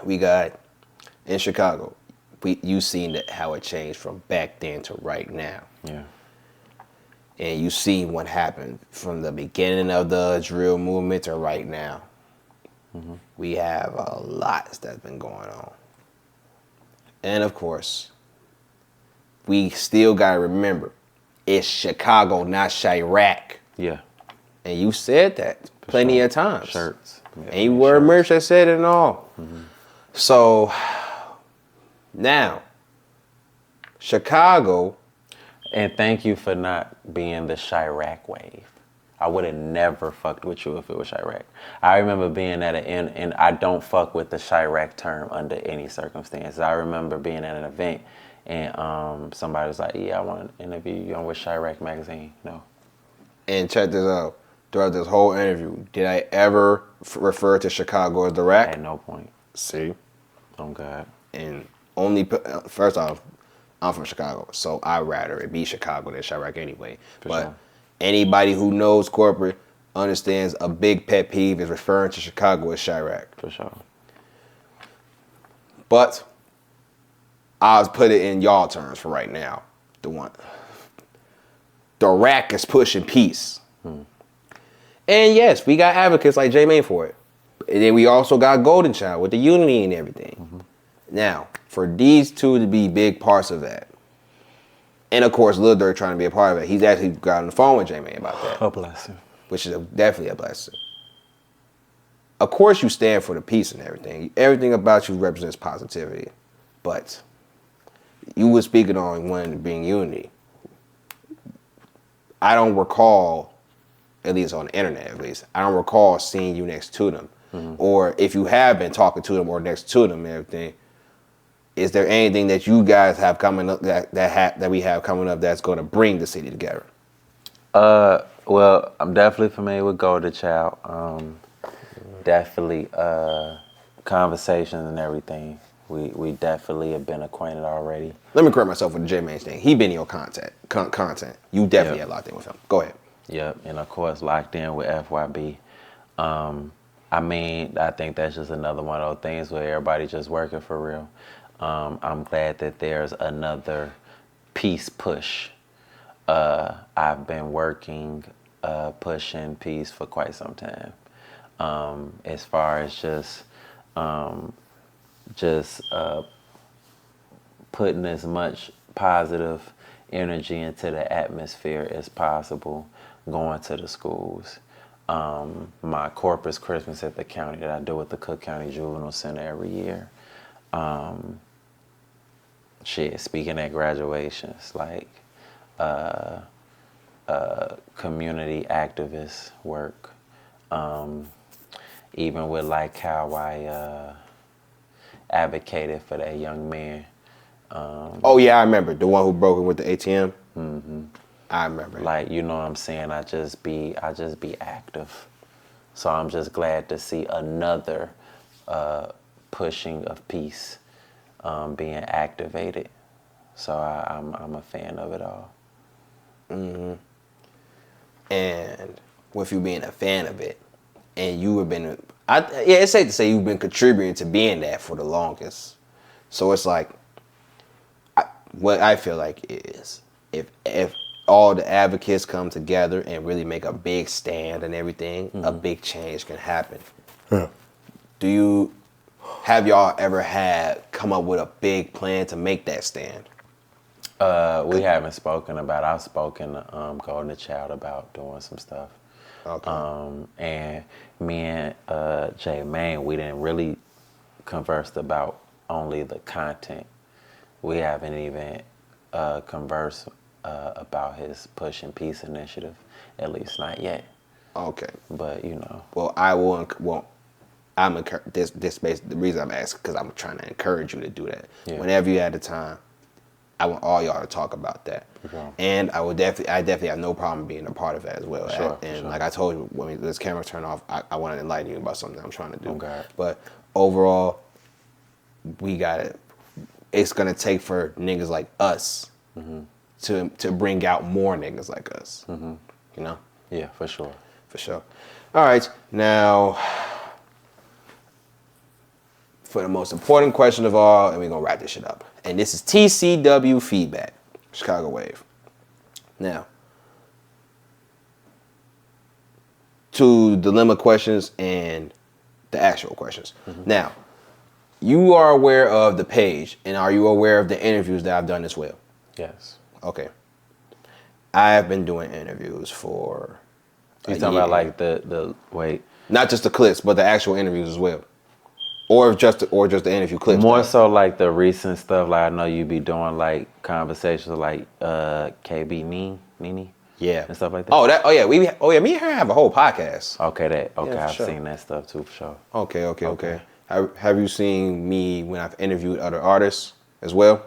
we got in Chicago. You seen how it changed from back then to right now. Yeah. And you see what happened from the beginning of the drill movement to right now. Mm-hmm. We have a lot that's been going on. And of course, we still got to remember, it's Chicago, not ChiRaq. Yeah. And you said that plenty of times. Shirts. Yeah, and you wear merch that said it and all. Mm-hmm. So, now, Chicago. And thank you for not being the ChiRaq wave. I would have never fucked with you if it was ChiRaq. I remember being at and I don't fuck with the ChiRaq term under any circumstance. I remember being at an event and somebody was like, yeah, I want to interview you on with ChiRaq magazine. No. And check this out. Throughout this whole interview, did I ever refer to Chicago as the rack? At no point. See? Oh, God. And first off, I'm from Chicago, so I'd rather it be Chicago than ChiRaq anyway. But sure. Anybody who knows corporate understands a big pet peeve is referring to Chicago as ChiRaq. For sure. But I'll put it in y'all terms for right now. The rack is pushing peace. And yes, we got advocates like J-Main for it. And then we also got Golden Child with the unity and everything. Mm-hmm. Now, for these two to be big parts of that, and of course, Lil Durk trying to be a part of it, he's actually got on the phone with J-Main about that. A blessing. Which is definitely a blessing. Of course, you stand for the peace and everything. Everything about you represents positivity. But you were speaking on one being unity. I don't recall, at least on the internet at least, I don't recall seeing you next to them. Mm-hmm. Or if you have been talking to them or next to them and everything, is there anything that you guys have coming up that we have coming up that's going to bring the city together? Well, I'm definitely familiar with Golden Child. Definitely conversations and everything. We definitely have been acquainted already. Let me correct myself with the J-Main thing. He been in your content. You definitely have locked in with him. Go ahead. Yep, and of course locked in with FYB. I mean, I think that's just another one of those things where everybody's just working for real. I'm glad that there's another peace push. I've been working, pushing peace for quite some time. As far as just putting as much positive energy into the atmosphere as possible, going to the schools. My Corpus Christmas at the county that I do with the Cook County Juvenile Center every year. Speaking at graduations, like community activist work. Even with like how I advocated for that young man. Oh yeah, I remember the one who broke in with the ATM. Mm-hmm. I remember. Like, you know what I'm saying? I just be active. So I'm just glad to see another pushing of peace being activated. So I'm a fan of it all. Mm-hmm. And with you being a fan of it, and you have been, it's safe to say you've been contributing to being that for the longest. So it's like, what I feel like is, if all the advocates come together and really make a big stand and everything, mm-hmm. a big change can happen. Yeah. Have y'all ever come up with a big plan to make that stand? We haven't spoken about it. I've spoken to Golden Child about doing some stuff. Okay. And me and J-Main, we didn't really converse about only the content. We haven't even conversed about his Push and Peace initiative, at least not yet. Okay. But, you know. Well, the reason I'm asking, because I'm trying to encourage you to do that. Yeah. Whenever you have the time, I want all y'all to talk about that. Okay. And I definitely have no problem being a part of that as well. Sure, and like I told you, when this camera turned off, I want to enlighten you about something I'm trying to do. Okay. But overall, we got it. It's gonna take for niggas like us mm-hmm. to bring out more niggas like us. Mm-hmm. You know? Yeah, for sure. For sure. All right, now for the most important question of all, and we're gonna wrap this shit up. And this is TCW feedback, Chicago Wave. Now, to dilemma questions and the actual questions. Now, you are aware of the page, and are you aware of the interviews that I've done as well? Yes. Okay. I have been doing interviews for. You talking about like the wait? Not just the clips, but the actual interviews as well, or just the interview clips. More so like the recent stuff. Like I know you be doing like conversations like KB Nene. Yeah. And stuff like that. Oh yeah, me and her have a whole podcast. Okay, Yeah, I've sure. seen that stuff too for sure. Okay. Have you seen me when I've interviewed other artists as well?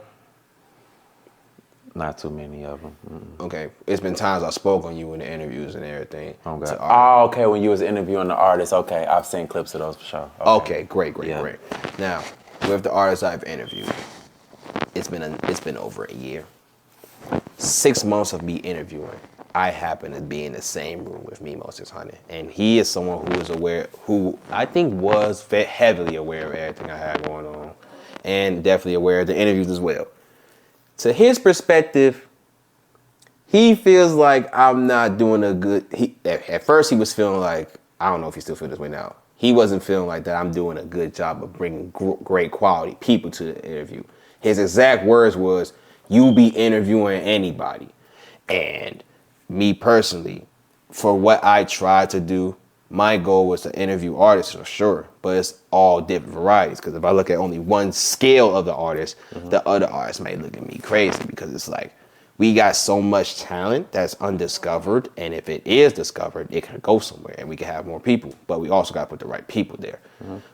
Not too many of them. Okay, it's been times I spoke on you in the interviews and everything. Okay. Oh, okay. When you was interviewing the artists, okay, I've seen clips of those for sure. Okay, great. Yeah. Now, with the artists I've interviewed, it's been over a year. 6 months of me interviewing, I happen to be in the same room with Mimos 600, and he is someone who I think was heavily aware of everything I had going on, and definitely aware of the interviews as well. To his perspective, he feels like I'm not doing a good. At first he was feeling like, I don't know if he still feels this way now. He wasn't feeling like that I'm doing a good job of bringing great quality people to the interview. His exact words was, "You be interviewing anybody," and me personally, for what I tried to do, my goal was to interview artists for sure, but it's all different varieties. Because if I look at only one scale of the artist, the other artists may look at me crazy, because it's like, we got so much talent that's undiscovered, and if it is discovered, it can go somewhere and we can have more people, but we also got to put the right people there.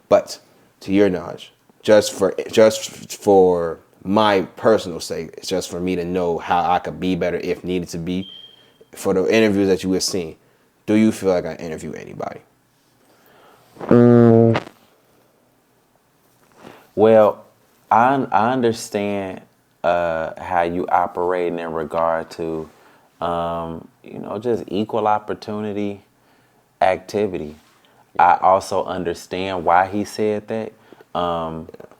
But to your knowledge, just for my personal sake, it's just for me to know how I could be better if needed to be, for the interviews that you were seeing, do you feel like I interview anybody? Well, I understand how you operate in regard to, just equal opportunity activity. I also understand why he said that,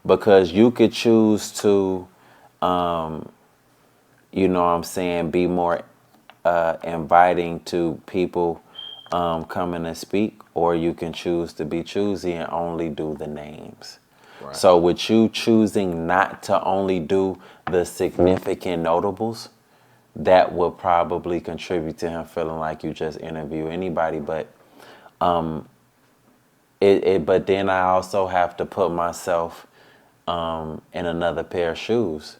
because you could choose to, be more inviting to people coming to speak, or you can choose to be choosy and only do the names. Right. So with you choosing not to only do the significant notables, that will probably contribute to him feeling like you just interview anybody. But but then I also have to put myself in another pair of shoes.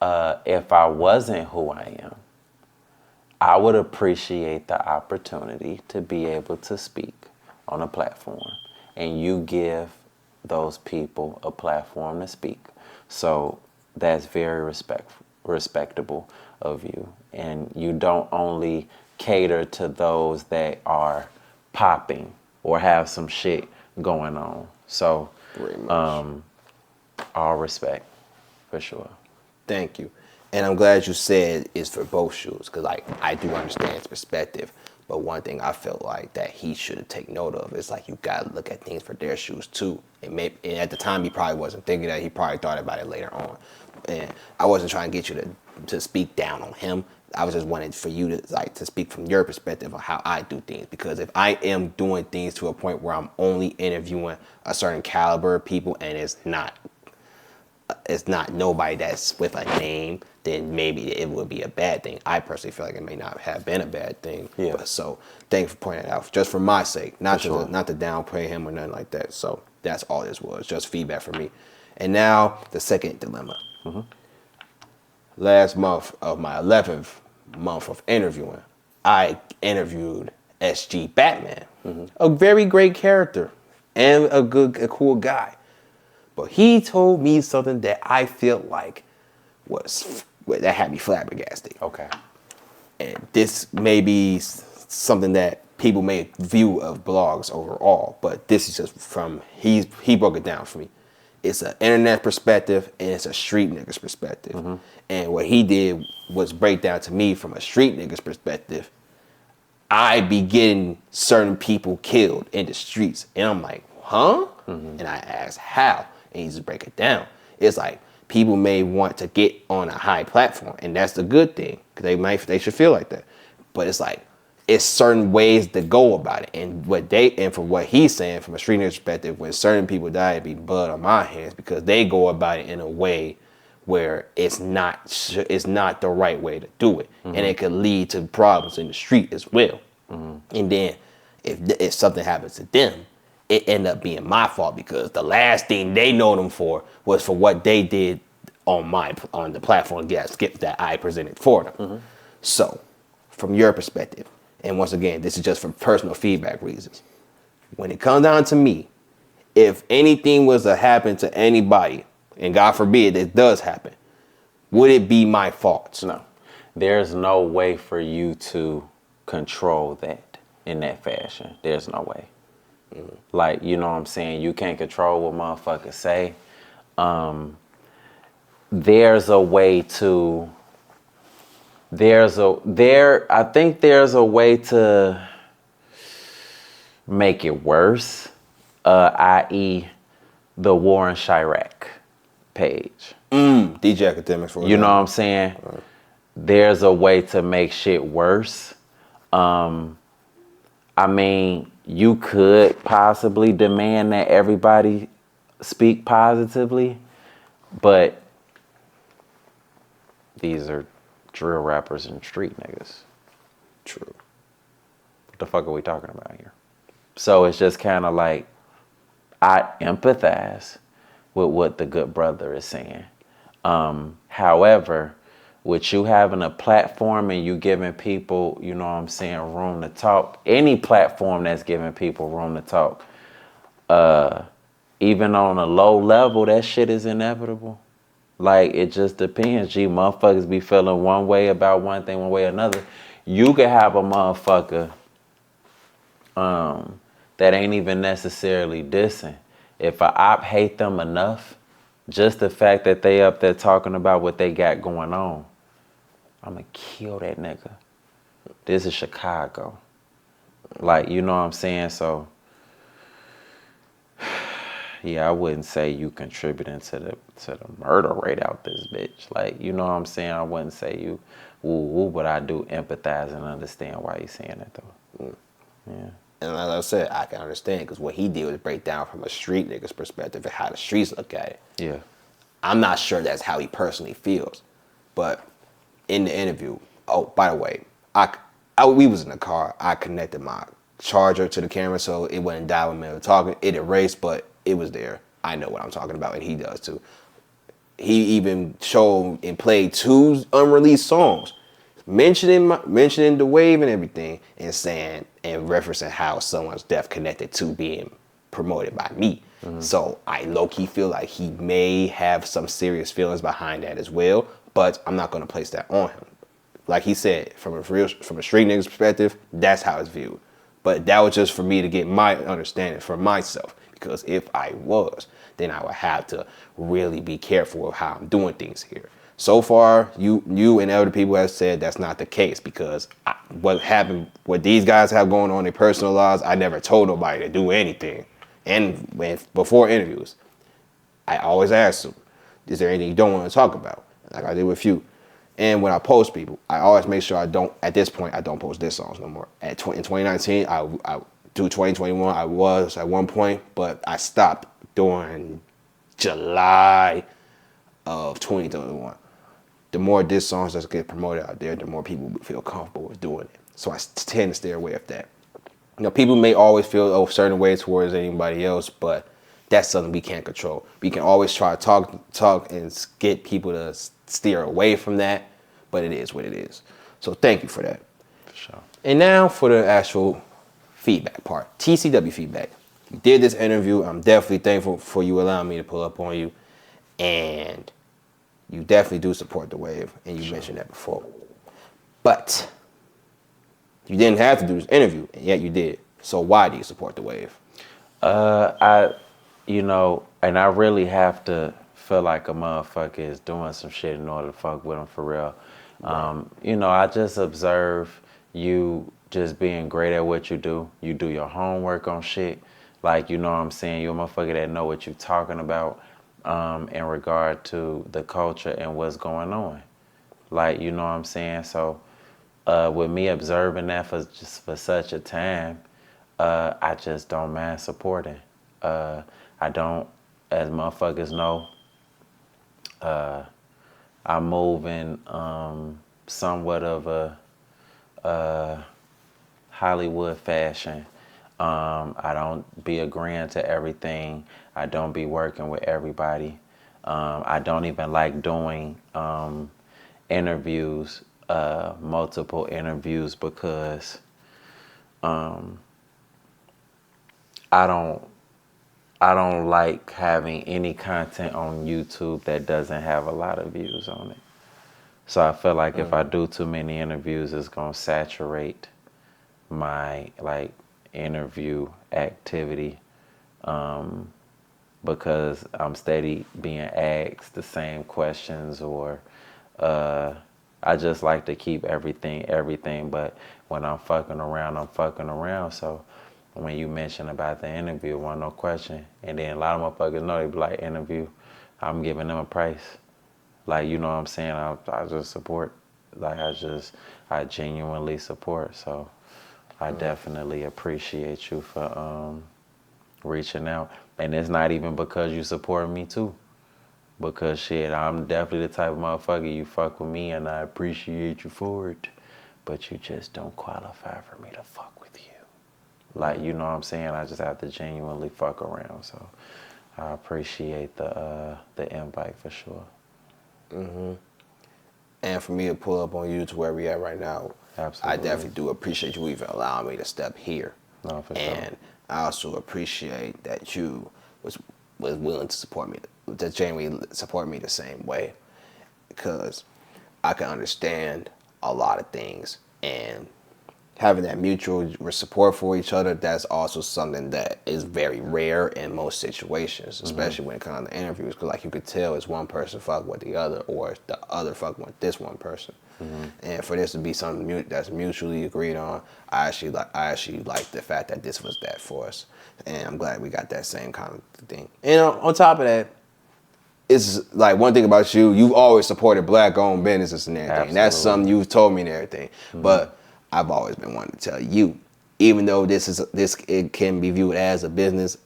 If I wasn't who I am, I would appreciate the opportunity to be able to speak on a platform, and you give those people a platform to speak. So that's very respectable of you. And you don't only cater to those that are popping or have some shit going on. So all respect, for sure. Thank you. And I'm glad you said it's for both shoes, because I do understand his perspective. But one thing I felt like that he should take note of is like, you got to look at things for their shoes too. And at the time he probably wasn't thinking that. He probably thought about it later on. And I wasn't trying to get you to speak down on him. I was just wanting for you to speak from your perspective on how I do things. Because if I am doing things to a point where I'm only interviewing a certain caliber of people, and it's not nobody that's with a name, then maybe it would be a bad thing. I personally feel like it may not have been a bad thing. Yeah. But so thank you for pointing it out, just for my sake, not to downplay him or nothing like that. So that's all this was, just feedback for me. And now the second dilemma. Last month of my 11th month of interviewing, I interviewed SG Batman, a very great character and a cool guy. But he told me something that I feel like that had me flabbergasted. Okay. And this may be something that people may view of blogs overall, but this is just from, he broke it down for me. It's an internet perspective and it's a street nigga's perspective. And what he did was break down to me from a street nigga's perspective. I be getting certain people killed in the streets. And I'm like, huh? And I asked how. and you just break it down. It's like people may want to get on a high platform, and that's the good thing, because they should feel like that. But it's like, it's certain ways to go about it, and from what he's saying from a street nigga perspective, when certain people die, it'd be blood on my hands because they go about it in a way where it's not the right way to do it, and it could lead to problems in the street as well. And then if something happens to them, it end up being my fault because the last thing they know them for was for what they did on the platform that I presented for them. So, from your perspective, and once again, this is just for personal feedback reasons. When it comes down to me, if anything was to happen to anybody, and God forbid it does happen, would it be my fault? No. There's no way for you to control that in that fashion. There's no way. Like, you know what I'm saying? You can't control what motherfuckers say. There's a way to... I think there's a way to make it worse, i.e. the War in Chi-Raq page. DJ Academics, for You know what I'm saying? Right. There's a way to make shit worse. I mean, you could possibly demand that everybody speak positively, but these are drill rappers and street niggas. True. What the fuck are we talking about here? So it's just kind of like, I empathize with what the good brother is saying. However, with you having a platform and you giving people, you know what I'm saying, room to talk, any platform that's giving people room to talk, even on a low level, that shit is inevitable. Like, it just depends. Gee, motherfuckers be feeling one way about one thing, one way or another. You could have a motherfucker that ain't even necessarily dissing. If a op hate them enough, just the fact that they up there talking about what they got going on, I'ma kill that nigga. This is Chicago. Like, you know what I'm saying? So, yeah, I wouldn't say you contributing to the murder rate out this bitch. Like, you know what I'm saying? I wouldn't say you woo, but I do empathize and understand why he's saying that though. Yeah. And as I said, I can understand because what he did was break down from a street nigga's perspective and how the streets look at it. Yeah. I'm not sure that's how he personally feels, but in the interview, oh, by the way, we was in the car. I connected my charger to the camera so it wouldn't die when we were talking. It erased, but it was there. I know what I'm talking about, and he does too. He even showed and played 2 unreleased songs, mentioning the wave and everything, and saying and referencing how someone's death connected to being promoted by me. So I low-key feel like he may have some serious feelings behind that as well, but I'm not going to place that on him. Like he said, from a street nigga's perspective, that's how it's viewed. But that was just for me to get my understanding for myself, because if I was, then I would have to really be careful of how I'm doing things here. So far, you and other people have said that's not the case, because what these guys have going on in their personal lives, I never told nobody to do anything. And before interviews, I always ask them, is there anything you don't want to talk about? Like I did with you. And when I post people, I always make sure at this point, I don't post diss songs no more. In 2019, I do 2021, I was at one point, but I stopped during July of 2021. The more diss songs that get promoted out there, the more people feel comfortable with doing it. So I tend to stay away from that. You know, people may always feel a certain way towards anybody else, but that's something we can't control. We can always try to talk and get people to steer away from that, but it is what it is. So thank you for that. For sure. And now for the actual feedback part, TCW feedback. You did this interview. I'm definitely thankful for you allowing me to pull up on you, and you definitely do support the wave, and you mentioned that before. But you didn't have to do this interview, and yet you did. So why do you support the wave? And I really have to feel like a motherfucker is doing some shit in order to fuck with them for real. Right. I just observe you just being great at what you do. You do your homework on shit. Like, you know what I'm saying? You're a motherfucker that know what you're talking about. in regard to the culture and what's going on. Like, you know what I'm saying? So with me observing that for such a time, I just don't mind supporting. I don't, as motherfuckers know, I move in somewhat of a Hollywood fashion. I don't be agreeing to everything. I don't be working with everybody. I don't even like doing interviews, multiple interviews, because I don't I don't like having any content on YouTube that doesn't have a lot of views on it. So I feel like if I do too many interviews, it's gonna saturate my like interview activity, because I'm steady being asked the same questions, or uh, I just like to keep everything. But when I'm fucking around, I'm fucking around. So when you mention about the interview, one no question, and then a lot of motherfuckers know, they be like, interview, I'm giving them a price. Like, you know what I'm saying? I just support. Like, I genuinely support. So I definitely appreciate you for reaching out. And it's not even because you support me too. Because shit, I'm definitely the type of motherfucker, you fuck with me and I appreciate you for it. But you just don't qualify for me to fuck with you. Like, you know what I'm saying? I just have to genuinely fuck around. So I appreciate the invite for sure. And for me to pull up on you to where we at right now, Absolutely. I definitely do appreciate you even allowing me to step here. No, for sure. And I also appreciate that you was willing to support me, to genuinely support me the same way, because I can understand a lot of things, and having that mutual support for each other, that's also something that is very rare in most situations, especially when it comes to interviews, because like you could tell it's one person fuck with the other, or the other fuck with this one person. And for this to be something that's mutually agreed on, I actually like the fact that this was that for us, and I'm glad we got that same kind of thing. And on top of that, it's like one thing about you, you've always supported black-owned businesses and everything. And that's something you've told me and everything. But I've always been wanting to tell you, even though it can be viewed as a business,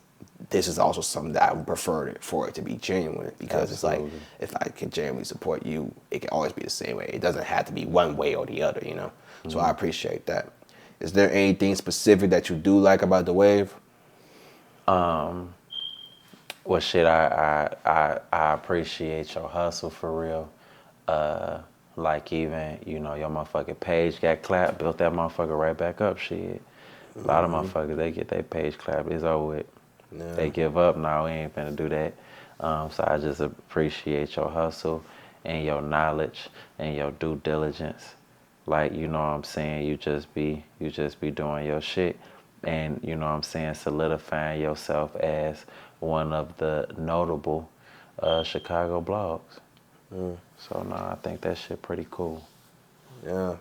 this is also something that I would prefer for it to be genuine, because Absolutely. it's like, if I can genuinely support you, it can always be the same way. It doesn't have to be one way or the other, you know? So I appreciate that. Is there anything specific that you do like about the Wave? Well, shit, I appreciate your hustle for real. Like, even, you know, your motherfucking page got clapped, built that motherfucker right back up, shit. A lot of motherfuckers, they get their page clapped, it's over with. Yeah. They give up, no, we ain't finna do that. So I just appreciate your hustle and your knowledge and your due diligence. Like, you know what I'm saying, you just be doing your shit, and, you know what I'm saying, solidifying yourself as one of the notable Chicago blogs. So no, I think that shit pretty cool. Yeah.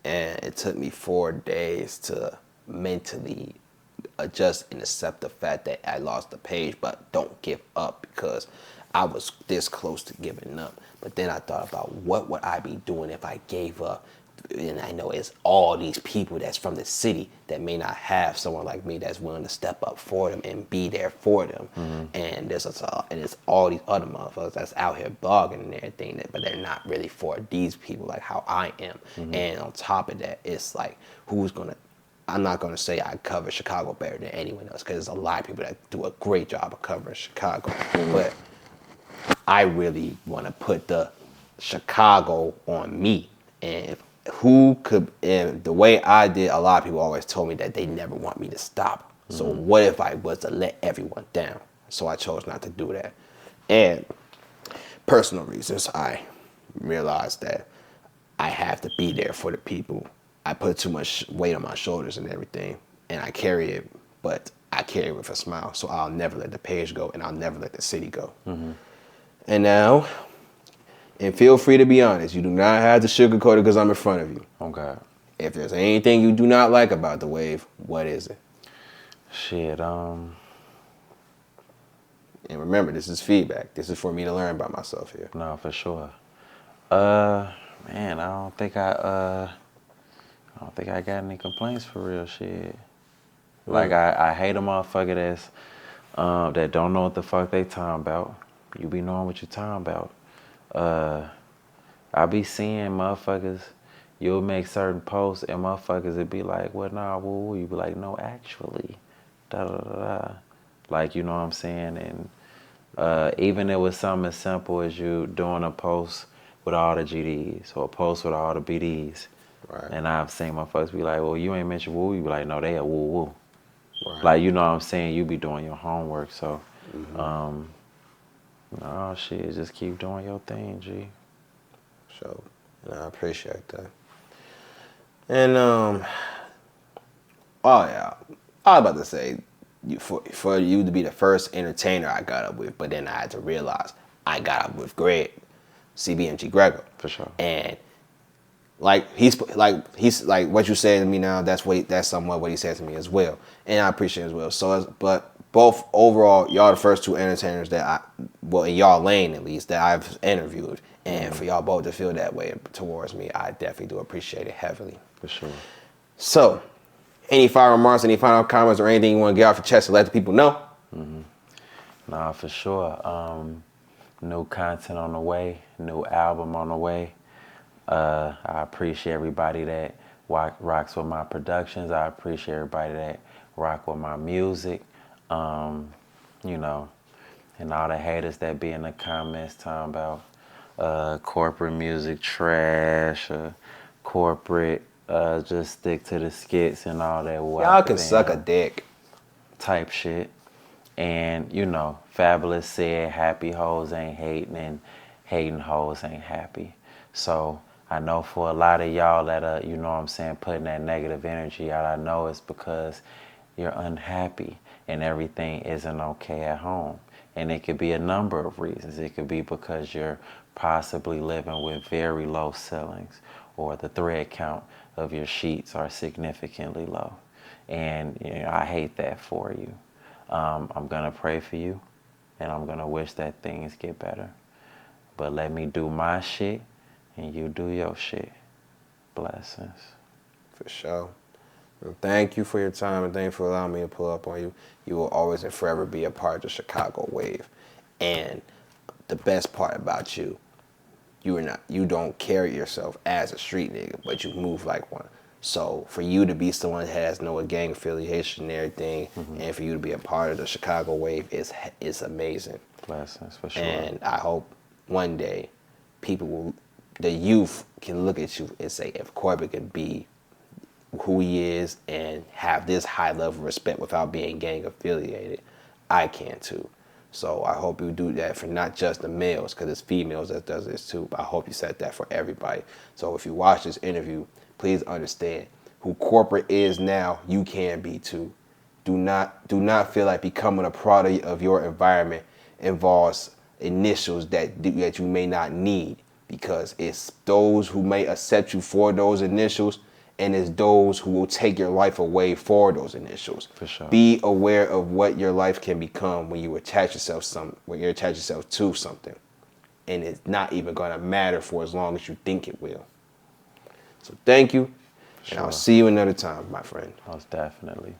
And it took me 4 days to mentally adjust and accept the fact that I lost the page, but don't give up, because I was this close to giving up. But then I thought about what would I be doing if I gave up. And I know it's all these people that's from the city that may not have someone like me that's willing to step up for them and be there for them. And there's all these other motherfuckers that's out here blogging and everything, but they're not really for these people like how I am. And on top of that, it's like, I'm not going to say I cover Chicago better than anyone else, because there's a lot of people that do a great job of covering Chicago. But I really want to put the Chicago on me. And the way I did, a lot of people always told me that they never want me to stop. So what if I was to let everyone down? So I chose not to do that. And personal reasons, I realized that I have to be there for the people. I put too much weight on my shoulders and everything, and I carry it, but I carry it with a smile. So I'll never let the page go, and I'll never let the city go. And now, and feel free to be honest, you do not have to sugarcoat it because I'm in front of you. Okay. If there's anything you do not like about the Wave, what is it? Shit, And remember, this is feedback. This is for me to learn about myself here. No, for sure. Man, I don't think I got any complaints for real shit. Like I hate a motherfucker that's that don't know what the fuck they talking about. You be knowing what you talking about. I be seeing motherfuckers, you'll make certain posts and motherfuckers would be like, well, nah, woo. You be like, no, actually, da da da da. Like, you know what I'm saying? And even it was something as simple as you doing a post with all the GDs or a post with all the BDs. Right. And I've seen motherfuckers be like, well, you ain't mentioned woo. You be like, no, they a woo woo. Right. Like, you know what I'm saying? You be doing your homework. So, no, shit, just keep doing your thing, G. So, and I appreciate that. And oh yeah, I was about to say, for you to be the first entertainer I got up with, but then I had to realize I got up with Greg, CBMG Grego. For sure. And he's like what you said to me now. That's somewhat what he said to me as well, and I appreciate it as well. So, but both overall, y'all the first two entertainers that in y'all lane at least, that I've interviewed, and for y'all both to feel that way towards me, I definitely do appreciate it heavily. For sure. So, any final remarks, any final comments, or anything you want to get off your chest to let the people know? Nah, for sure. New content on the way, new album on the way. I appreciate everybody that rocks with my productions. I appreciate everybody that rock with my music. You know, and all the haters that be in the comments talking about corporate music trash, corporate, just stick to the skits and all that. Y'all can suck a dick. Type shit. And, you know, Fabulous said happy hoes ain't hating and hating hoes ain't happy. So I know for a lot of y'all that, you know what I'm saying, putting that negative energy out, I know it's because you're unhappy and everything isn't okay at home. And it could be a number of reasons. It could be because you're possibly living with very low ceilings, or the thread count of your sheets are significantly low. And you know, I hate that for you. I'm gonna pray for you, and I'm gonna wish that things get better. But let me do my shit, and you do your shit. Blessings. For sure. Well, thank you for your time, and thank you for allowing me to pull up on you. You will always and forever be a part of the Chicago wave. And the best part about you, you don't carry yourself as a street nigga, but you move like one. So for you to be someone that has no gang affiliation and everything, and for you to be a part of the Chicago wave is amazing. Blessings, for sure. And I hope one day the youth can look at you and say, if Korporate can be who he is and have this high level of respect without being gang affiliated, I can too. So I hope you do that for not just the males, because it's females that does this too, but I hope you set that for everybody. So if you watch this interview, please understand who Korporate is now, you can be too. Do not feel like becoming a product of your environment involves initials that you may not need, because it's those who may accept you for those initials, and it's those who will take your life away for those initials. For sure. Be aware of what your life can become when you attach yourself to something, and it's not even gonna matter for as long as you think it will. So thank you, and I'll see you another time, my friend. Most definitely.